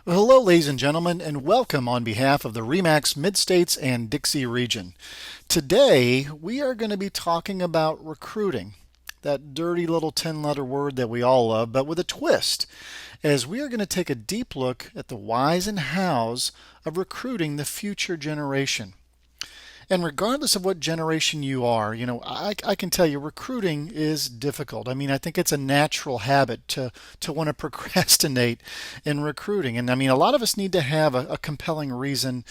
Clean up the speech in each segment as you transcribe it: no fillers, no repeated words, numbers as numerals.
Well, hello, ladies and gentlemen, and welcome on behalf of the RE/MAX Mid-States and Dixie Region. Today, we are going to be talking about recruiting, that dirty little 10-letter word that we all love, but with a twist, as we are going to take a deep look at the whys and hows of recruiting the future generation. And regardless of what generation you are, I can tell you recruiting is difficult. I mean, I think it's a natural habit to want to procrastinate in recruiting. And I mean, a lot of us need to have a compelling reason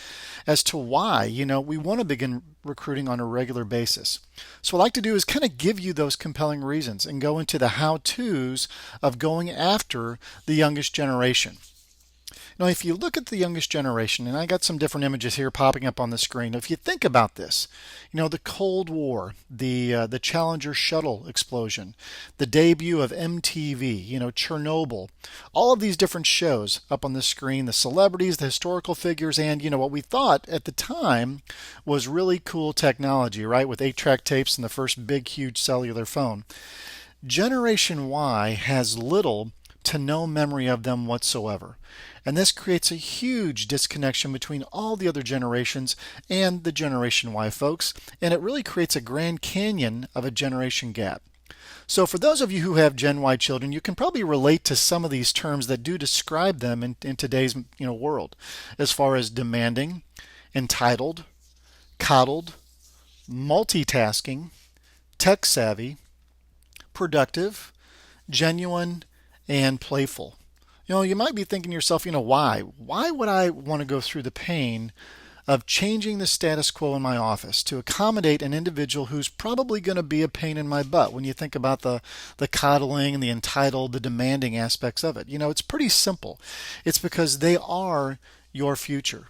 as to why, we want to begin recruiting on a regular basis. So what I'd like to do is kind of give you those compelling reasons and go into the how-tos of going after the youngest generation. Now, if you look at the youngest generation, and I got some different images here popping up on the screen. If you think about this, the Cold War, the Challenger shuttle explosion, the debut of MTV, Chernobyl, all of these different shows up on the screen, the celebrities, the historical figures, and what we thought at the time was really cool technology, right? With 8-track tapes and the first big, huge cellular phone. Generation Y has little to no memory of them whatsoever. And this creates a huge disconnection between all the other generations and the Generation Y folks, and it really creates a Grand Canyon of a generation gap. So for those of you who have Gen Y children, you can probably relate to some of these terms that do describe them in today's world, as far as demanding, entitled, coddled, multitasking, tech savvy, productive, genuine, and playful. You might be thinking to yourself, why? Why would I want to go through the pain of changing the status quo in my office to accommodate an individual who's probably going to be a pain in my butt when you think about the coddling and the entitled, the demanding aspects of it? It's pretty simple. It's because they are your future.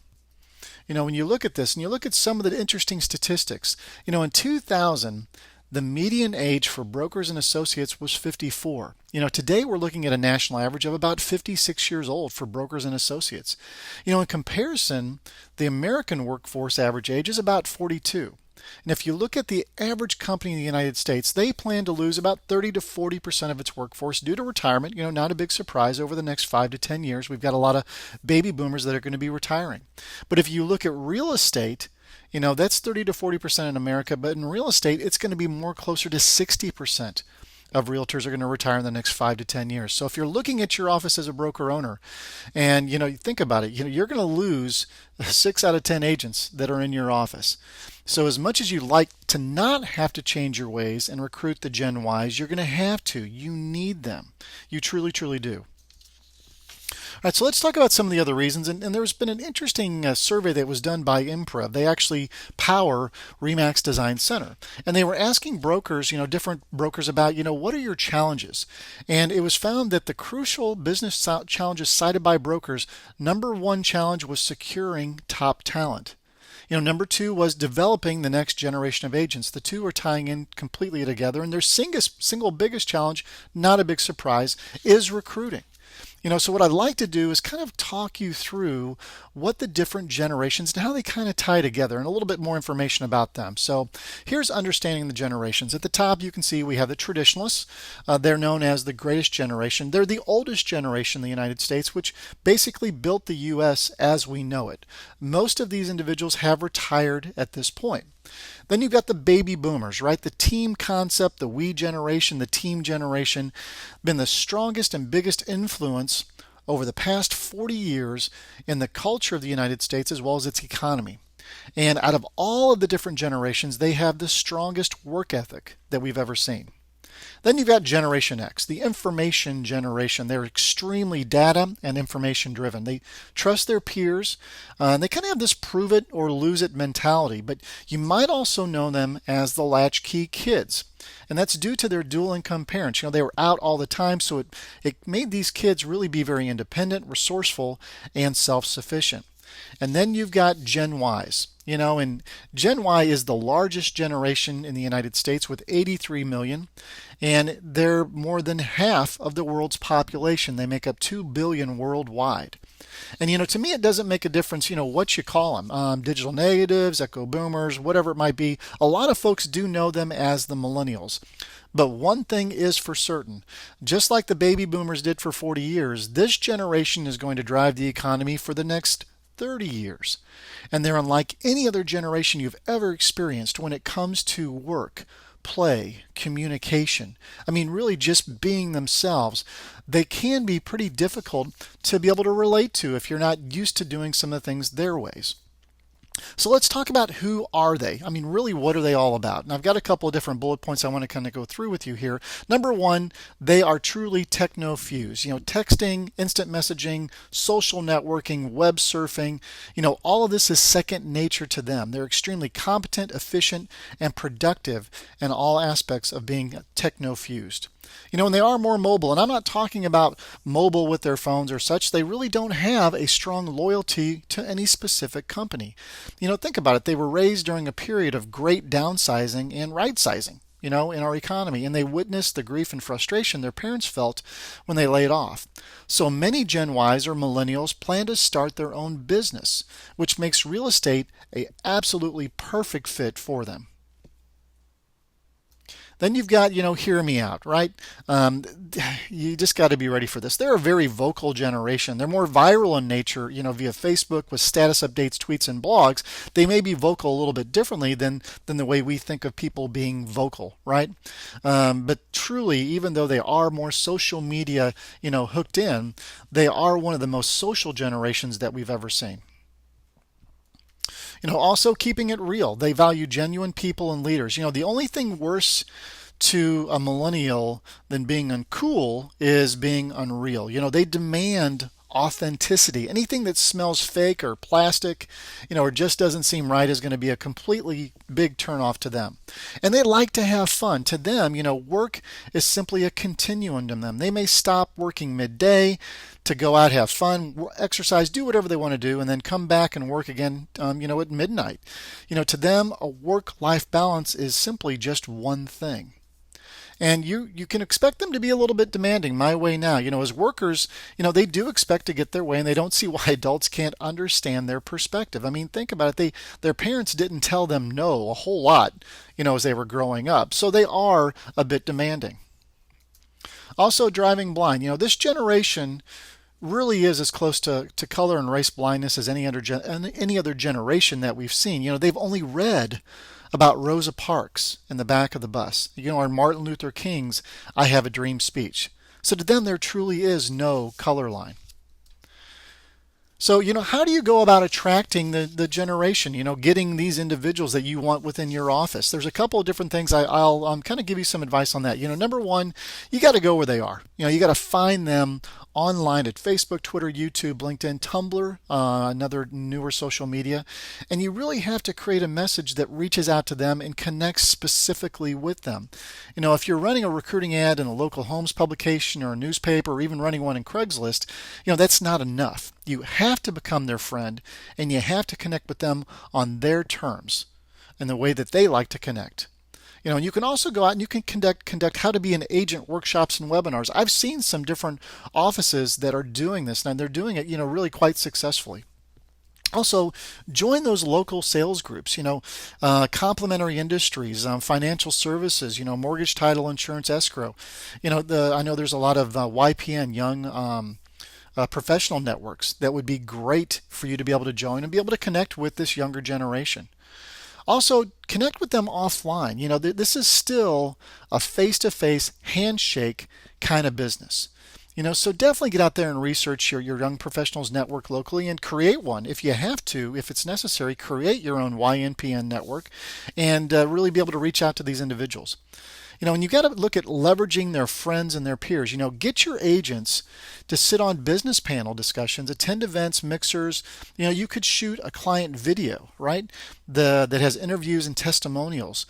When you look at this and you look at some of the interesting statistics, in 2000, the median age for brokers and associates was 54. Today we're looking at a national average of about 56 years old for brokers and associates. In comparison, the American workforce average age is about 42. And if you look at the average company in the United States, they plan to lose about 30 to 40% of its workforce due to retirement. Not a big surprise over the next 5 to 10 years. We've got a lot of baby boomers that are going to be retiring. But if you look at real estate, that's 30 to 40% in America, but in real estate, it's going to be more closer to 60% of realtors are going to retire in the next 5 to 10 years. So if you're looking at your office as a broker owner and, you think about it, you're going to lose 6 out of 10 agents that are in your office. So as much as you like to not have to change your ways and recruit the Gen Ys, you're going to have to. You need them. You truly, truly do. All right, so let's talk about some of the other reasons. And there's been an interesting survey that was done by Improv. They actually power RE/MAX Design Center. And they were asking brokers, different brokers about, what are your challenges? And it was found that the crucial business challenges cited by brokers, number one challenge was securing top talent. Number two was developing the next generation of agents. The two are tying in completely together. And their single biggest challenge, not a big surprise, is recruiting. So what I'd like to do is kind of talk you through what the different generations and how they kind of tie together and a little bit more information about them. So here's understanding the generations. At the top, you can see we have the traditionalists. They're known as the greatest generation. They're the oldest generation in the United States, which basically built the U.S. as we know it. Most of these individuals have retired at this point. Then you've got the baby boomers, right? The team concept, the we generation, the team generation, been the strongest and biggest influence over the past 40 years in the culture of the United States as well as its economy. And out of all of the different generations, they have the strongest work ethic that we've ever seen. Then you've got Generation X, the information generation. They're extremely data and information driven. They trust their peers, and they kind of have this prove it or lose it mentality. But you might also know them as the latchkey kids. And that's due to their dual income parents. They were out all the time, so it made these kids really be very independent, resourceful, and self-sufficient. And then you've got Gen Ys. And Gen Y is the largest generation in the United States with 83 million, and they're more than half of the world's population. They make up 2 billion worldwide. And to me, it doesn't make a difference, what you call them, digital natives, echo boomers, whatever it might be. A lot of folks do know them as the millennials. But one thing is for certain, just like the baby boomers did for 40 years, this generation is going to drive the economy for the next 30 years. And they're unlike any other generation you've ever experienced when it comes to work, play, communication. I mean, really just being themselves. They can be pretty difficult to be able to relate to if you're not used to doing some of the things their ways. So let's talk about who are they? I mean, really, what are they all about? And I've got a couple of different bullet points I want to kind of go through with you here. Number one, they are truly techno-fused. Texting, instant messaging, social networking, web surfing, all of this is second nature to them. They're extremely competent, efficient, and productive in all aspects of being techno-fused. And they are more mobile, and I'm not talking about mobile with their phones or such. They really don't have a strong loyalty to any specific company. Think about it. They were raised during a period of great downsizing and right sizing, in our economy, and they witnessed the grief and frustration their parents felt when they laid off. So many Gen Ys or millennials plan to start their own business, which makes real estate a absolutely perfect fit for them. Then you've got, hear me out, right? You just got to be ready for this. They're a very vocal generation. They're more viral in nature, via Facebook with status updates, tweets, and blogs. They may be vocal a little bit differently than the way we think of people being vocal, right? But truly, even though they are more social media, hooked in, they are one of the most social generations that we've ever seen. Also keeping it real. They value genuine people and leaders. The only thing worse to a millennial than being uncool is being unreal. They demand authenticity. Anything that smells fake or plastic, or just doesn't seem right is going to be a completely big turnoff to them. And they like to have fun. To them, work is simply a continuum to them. They may stop working midday to go out, have fun, exercise, do whatever they want to do, and then come back and work again, at midnight. To them, a work-life balance is simply just one thing. And you can expect them to be a little bit demanding. My way now. As workers, they do expect to get their way, and they don't see why adults can't understand their perspective. I mean, think about it. Their parents didn't tell them no a whole lot, as they were growing up. So they are a bit demanding. Also, driving blind. This generation really is as close to color and race blindness as any other generation that we've seen. They've only read about Rosa Parks in the back of the bus, or Martin Luther King's I Have a Dream speech. So to them, there truly is no color line. So, how do you go about attracting the generation, getting these individuals that you want within your office? There's a couple of different things. I'll kind of give you some advice on that. Number one, you got to go where they are. You got to find them online at Facebook, Twitter, YouTube, LinkedIn, Tumblr, another newer social media. And you really have to create a message that reaches out to them and connects specifically with them. If you're running a recruiting ad in a local homes publication or a newspaper or even running one in Craigslist, that's not enough. You have to become their friend, and you have to connect with them on their terms and the way that they like to connect. And you can also go out and you can conduct how to be an agent workshops and webinars. I've seen some different offices that are doing this, and they're doing it, really quite successfully. Also, join those local sales groups, complementary industries, financial services, mortgage, title, insurance, escrow. I know there's a lot of YPN, young professional networks that would be great for you to be able to join and be able to connect with this younger generation. Also, connect with them offline. This is still a face-to-face handshake kind of business. So definitely get out there and research your young professionals network locally and create one if you have to, if it's necessary. Create your own YNPN network and really be able to reach out to these individuals. And you got to look at leveraging their friends and their peers. Get your agents to sit on business panel discussions, attend events, mixers. You could shoot a client video, right? That has interviews and testimonials.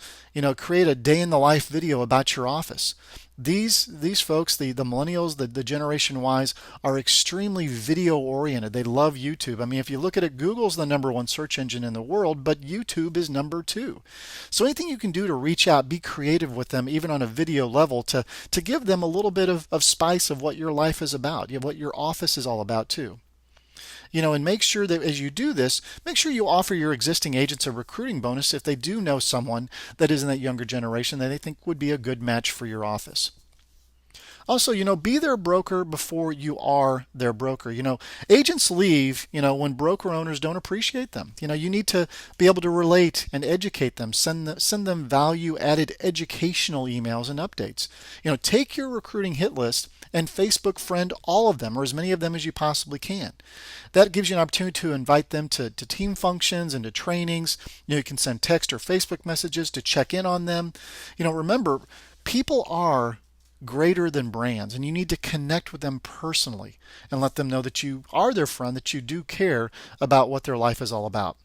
Create a day in the life video about your office. These folks, the millennials, the Generation Ys, are extremely video oriented. They love YouTube. I mean, if you look at it, Google's the #1 search engine in the world, but YouTube is #2. So anything you can do to reach out, be creative with them, even on a video level, to give them a little bit of spice of what your life is about, what your office is all about too. And make sure that as you do this, make sure you offer your existing agents a recruiting bonus if they do know someone that is in that younger generation that they think would be a good match for your office. Also, be their broker before you are their broker. Agents leave, when broker owners don't appreciate them. You need to be able to relate and educate them, send them value-added educational emails and updates. Take your recruiting hit list and Facebook friend all of them, or as many of them as you possibly can. That gives you an opportunity to invite them to team functions and to trainings. You can send text or Facebook messages to check in on them. Remember, people are greater than brands, and you need to connect with them personally and let them know that you are their friend, that you do care about what their life is all about.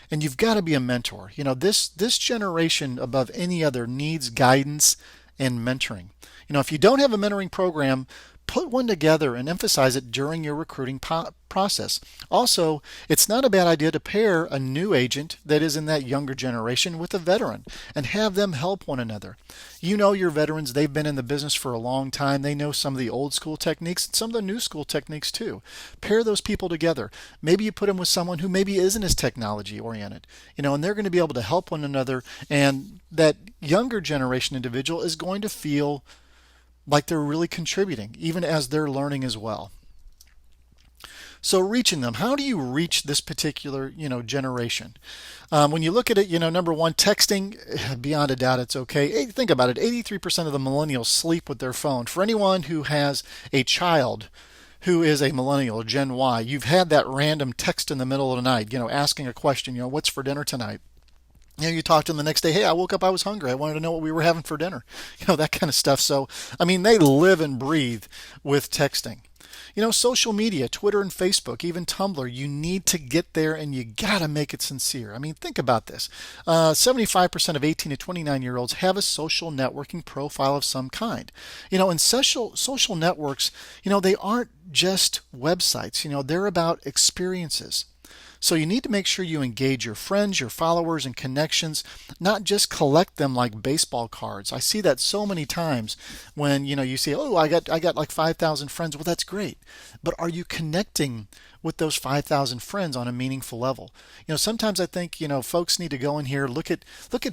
And you've got to be a mentor. This generation above any other needs guidance and mentoring. If you don't have a mentoring program, put one together and emphasize it during your recruiting process. Also, it's not a bad idea to pair a new agent that is in that younger generation with a veteran and have them help one another. Your veterans, they've been in the business for a long time. They know some of the old school techniques and some of the new school techniques too. Pair those people together. Maybe you put them with someone who maybe isn't as technology oriented, and they're going to be able to help one another, and that younger generation individual is going to feel like they're really contributing, even as they're learning as well. So reaching them, how do you reach this particular, generation? When you look at it, number one, texting, beyond a doubt, it's okay. Hey, think about it. 83% of the millennials sleep with their phone. For anyone who has a child who is a millennial, Gen Y, you've had that random text in the middle of the night, asking a question, what's for dinner tonight? You talk to them the next day, hey, I woke up, I was hungry. I wanted to know what we were having for dinner. That kind of stuff. So, they live and breathe with texting. Social media, Twitter and Facebook, even Tumblr, you need to get there and you got to make it sincere. Think about this. 75% of 18 to 29-year-olds have a social networking profile of some kind. And social networks, they aren't just websites. They're about experiences. So you need to make sure you engage your friends, your followers, and connections, not just collect them like baseball cards. I see that so many times when you say, "Oh, I got like 5,000 friends." Well, that's great, but are you connecting with those 5,000 friends on a meaningful level? Sometimes I think folks need to go in here, look at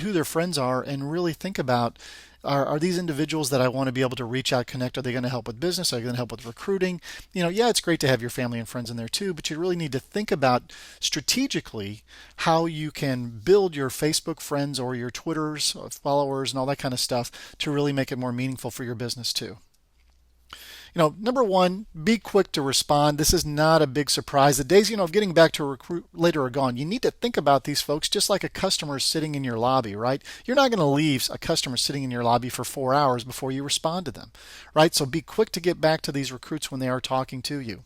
who their friends are, and really think about. Are these individuals that I want to be able to reach out, connect? Are they going to help with business? Are they going to help with recruiting? Yeah, it's great to have your family and friends in there too, but you really need to think about strategically how you can build your Facebook friends or your Twitters, followers, and all that kind of stuff to really make it more meaningful for your business too. Number one, be quick to respond. This is not a big surprise. The days, of getting back to a recruit later are gone. You need to think about these folks just like a customer sitting in your lobby, right? You're not going to leave a customer sitting in your lobby for 4 hours before you respond to them, right? So be quick to get back to these recruits when they are talking to you.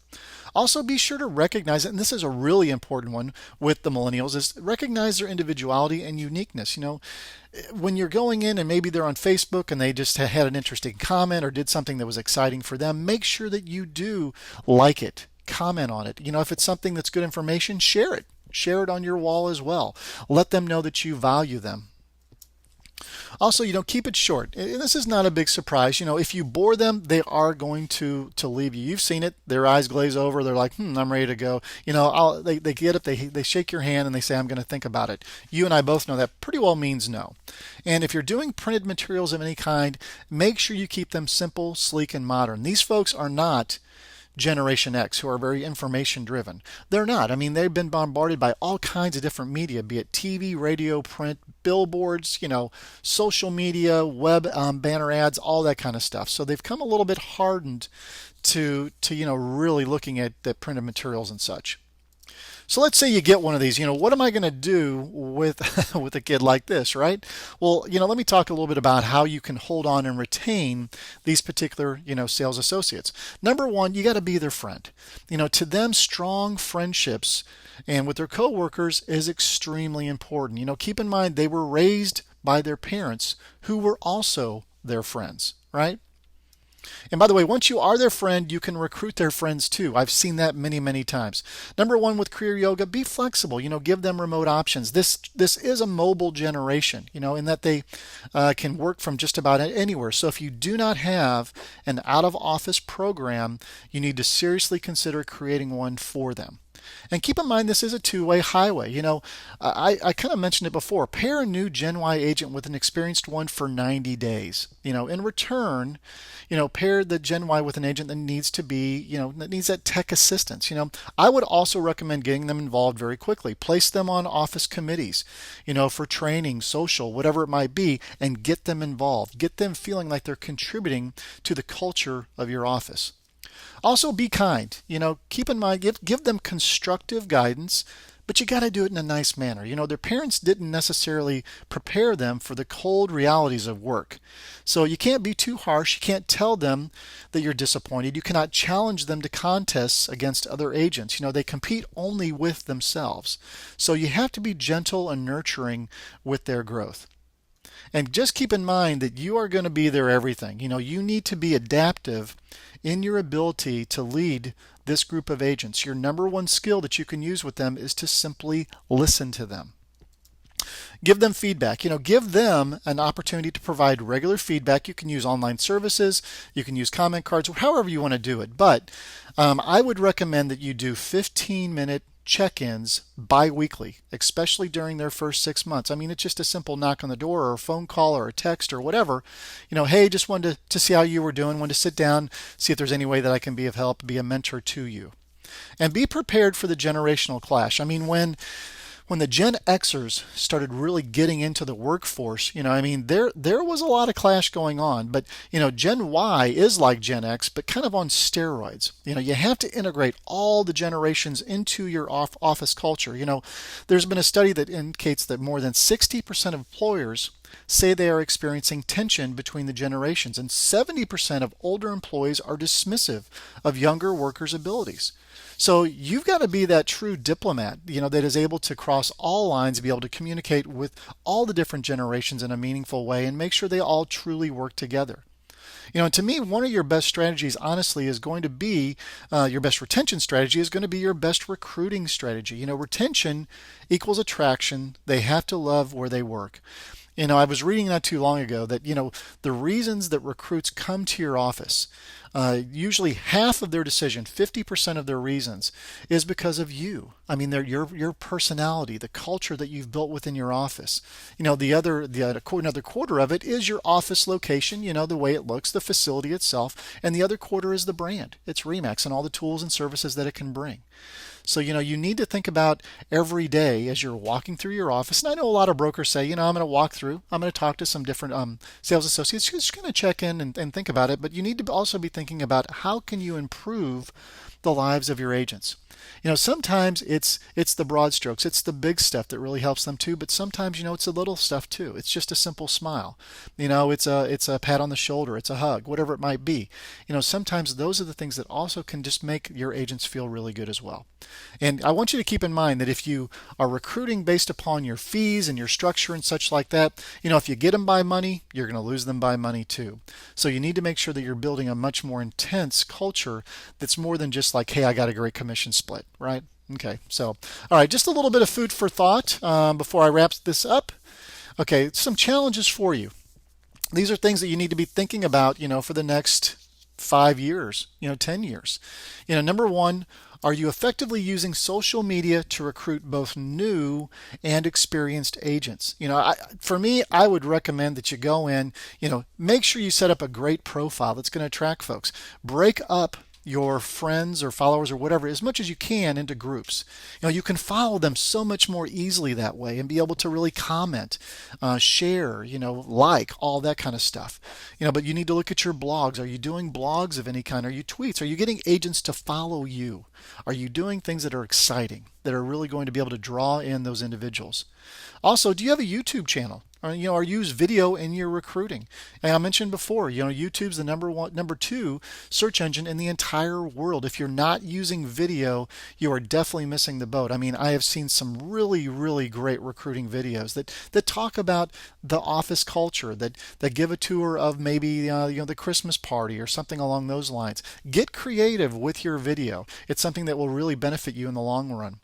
Also, be sure to recognize, and this is a really important one with the millennials, is recognize their individuality and uniqueness. When you're going in and maybe they're on Facebook and they just had an interesting comment or did something that was exciting for them, make sure that you do like it, comment on it. If it's something that's good information, share it. Share it on your wall as well. Let them know that you value them. Also, keep it short. And this is not a big surprise. If you bore them, they are going to leave you. You've seen it. Their eyes glaze over. They're like, I'm ready to go. They get up, they shake your hand and they say, I'm going to think about it. You and I both know that pretty well means no. And if you're doing printed materials of any kind, make sure you keep them simple, sleek, and modern. These folks are not Generation X, who are very information driven. They're not. They've been bombarded by all kinds of different media, be it TV, radio, print, billboards, social media, web banner ads, all that kind of stuff. So they've come a little bit hardened to really looking at the printed materials and such. So let's say you get one of these, what am I going to do with with a kid like this, right? Well, let me talk a little bit about how you can hold on and retain these particular, sales associates. Number one, you got to be their friend. To them, strong friendships and with their coworkers is extremely important. Keep in mind they were raised by their parents who were also their friends, right? And by the way, once you are their friend, you can recruit their friends too. I've seen that many, many times. Number one, with career yoga, be flexible. Give them remote options. This is a mobile generation, in that they can work from just about anywhere. So if you do not have an out-of-office program, you need to seriously consider creating one for them. And keep in mind, this is a two-way highway. I kind of mentioned it before. Pair a new Gen Y agent with an experienced one for 90 days. In return, pair the Gen Y with an agent that needs to be, that needs that tech assistance. I would also recommend getting them involved very quickly. Place them on office committees, for training, social, whatever it might be, and get them involved. Get them feeling like they're contributing to the culture of your office. Also, be kind. Keep in mind, give them constructive guidance, but you got to do it in a nice manner. Their parents didn't necessarily prepare them for the cold realities of work. So you can't be too harsh. You can't tell them that you're disappointed. You cannot challenge them to contests against other agents. They compete only with themselves. So you have to be gentle and nurturing with their growth. And just keep in mind that you are going to be their everything. You need to be adaptive in your ability to lead this group of agents. Your number one skill that you can use with them is to simply listen to them. Give them feedback. Give them an opportunity to provide regular feedback. You can use online services. You can use comment cards, however you want to do it. But I would recommend that you do 15-minute check-ins bi-weekly, especially during their first 6 months. It's just a simple knock on the door or a phone call or a text or whatever. Hey, just wanted to see how you were doing, wanted to sit down, see if there's any way that I can be of help, be a mentor to you. And be prepared for the generational clash. When the Gen Xers started really getting into the workforce, there was a lot of clash going on. But, Gen Y is like Gen X, but kind of on steroids. You have to integrate all the generations into your office culture. There's been a study that indicates that more than 60% of employers say they are experiencing tension between the generations, and 70% of older employees are dismissive of younger workers' abilities. So you've got to be that true diplomat, that is able to cross all lines, be able to communicate with all the different generations in a meaningful way and make sure they all truly work together. And to me, one of your best strategies, honestly, is going to be your best retention strategy is going to be your best recruiting strategy. Retention equals attraction. They have to love where they work. I was reading not too long ago that, the reasons that recruits come to your office, usually half of their decision, 50% of their reasons, is because of you. They're your personality, the culture that you've built within your office. Another quarter of it is your office location, the way it looks, the facility itself, and the other quarter is the brand. It's RE/MAX and all the tools and services that it can bring. So, you need to think about every day as you're walking through your office. And I know a lot of brokers say, I'm going to walk through, I'm going to talk to some different sales associates, just going to check in and think about it. But you need to also be thinking about how can you improve the lives of your agents. Sometimes it's the broad strokes, it's the big stuff that really helps them too. But sometimes, it's the little stuff too. It's just a simple smile. It's a pat on the shoulder, it's a hug, whatever it might be. Sometimes those are the things that also can just make your agents feel really good as well. And I want you to keep in mind that if you are recruiting based upon your fees and your structure and such like that, if you get them by money, you're going to lose them by money too. So you need to make sure that you're building a much more intense culture that's more than just like, hey, I got a great commission split, right? Okay, so, all right, just a little bit of food for thought before I wrap this up. Okay, some challenges for you. These are things that you need to be thinking about, for the next 5 years, 10 years. Number one, are you effectively using social media to recruit both new and experienced agents? For me, I would recommend that you go in, make sure you set up a great profile that's going to attract folks. Break up your friends or followers or whatever as much as you can into groups. You can follow them so much more easily that way and be able to really comment, share, like all that kind of stuff. But you need to look at your blogs. Are you doing blogs of any kind? Are you tweets? Are you getting agents to follow you? Are you doing things that are exciting, that are really going to be able to draw in those individuals? Also, do you have a YouTube channel? Or use video in your recruiting? And I mentioned before, YouTube's the number two search engine in the entire world. If you're not using video, you are definitely missing the boat. I have seen some really, really great recruiting videos that talk about the office culture, that give a tour of maybe the Christmas party or something along those lines. Get creative with your video. It's something that will really benefit you in the long run.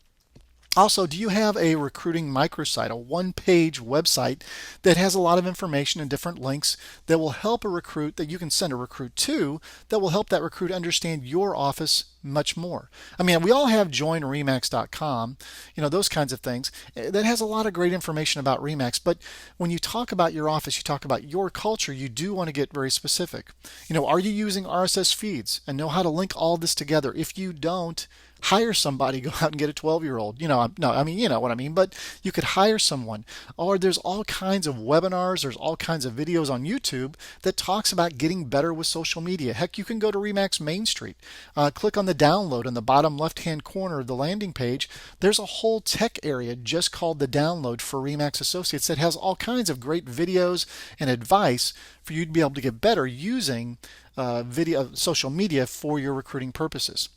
Also, do you have a recruiting microsite, a one-page website that has a lot of information and different links that will help a recruit that you can send a recruit to that will help that recruit understand your office much more? I mean, we all have joinremax.com, those kinds of things. That has a lot of great information about Remax, but when you talk about your office, you talk about your culture, you do want to get very specific. Are you using RSS feeds and know how to link all this together? If you don't, hire somebody, go out and get a 12-year-old. No, I mean, you know what I mean, but you could hire someone. Or there's all kinds of webinars, there's all kinds of videos on YouTube that talks about getting better with social media. Heck, you can go to Remax Main Street, click on the download in the bottom left-hand corner of the landing page. There's a whole tech area just called the download for Remax Associates that has all kinds of great videos and advice for you to be able to get better using social media for your recruiting purposes.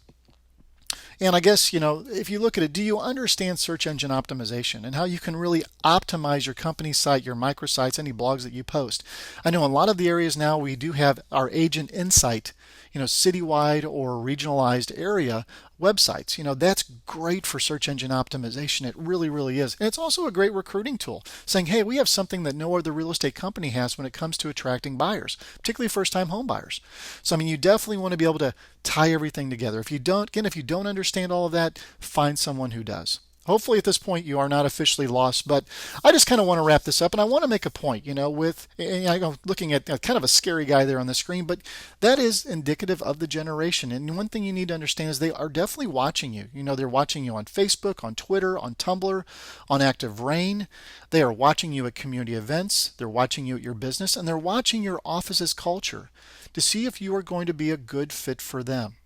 And I guess, if you look at it, do you understand search engine optimization and how you can really optimize your company site, your microsites, any blogs that you post? I know in a lot of the areas now we do have our agent insight, citywide or regionalized area websites. That's great for search engine optimization. It really, really is. And it's also a great recruiting tool, saying, hey, we have something that no other real estate company has when it comes to attracting buyers, particularly first-time home buyers. So, I mean, you definitely want to be able to tie everything together. If you don't understand all of that, find someone who does. Hopefully at this point you are not officially lost, but I just kind of want to wrap this up, and I want to make a point, I'm looking at kind of a scary guy there on the screen, but that is indicative of the generation. And one thing you need to understand is they are definitely watching you. They're watching you on Facebook, on Twitter, on Tumblr, on Active Rain. They are watching you at community events. They're watching you at your business, and they're watching your office's culture to see if you are going to be a good fit for them.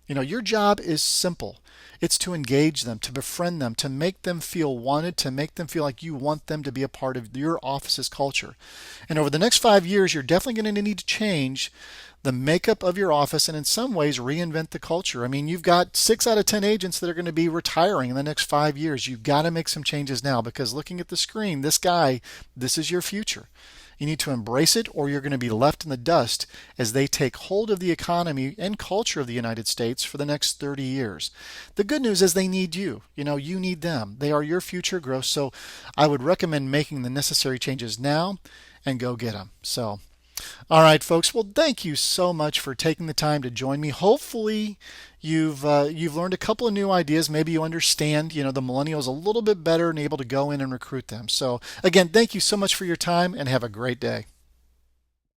Your job is simple. It's to engage them, to befriend them, to make them feel wanted, to make them feel like you want them to be a part of your office's culture. And over the next 5 years, you're definitely going to need to change the makeup of your office and in some ways reinvent the culture. I mean, you've got 6 out of 10 agents that are going to be retiring in the next 5 years. You've got to make some changes now because looking at the screen, this is your future. You need to embrace it or you're going to be left in the dust as they take hold of the economy and culture of the United States for the next 30 years. The good news is they need you. You need them. They are your future growth. So I would recommend making the necessary changes now and go get them. So, all right, folks. Well, thank you so much for taking the time to join me. Hopefully, you've learned a couple of new ideas. Maybe you understand, the millennials a little bit better and able to go in and recruit them. So, again, thank you so much for your time and have a great day.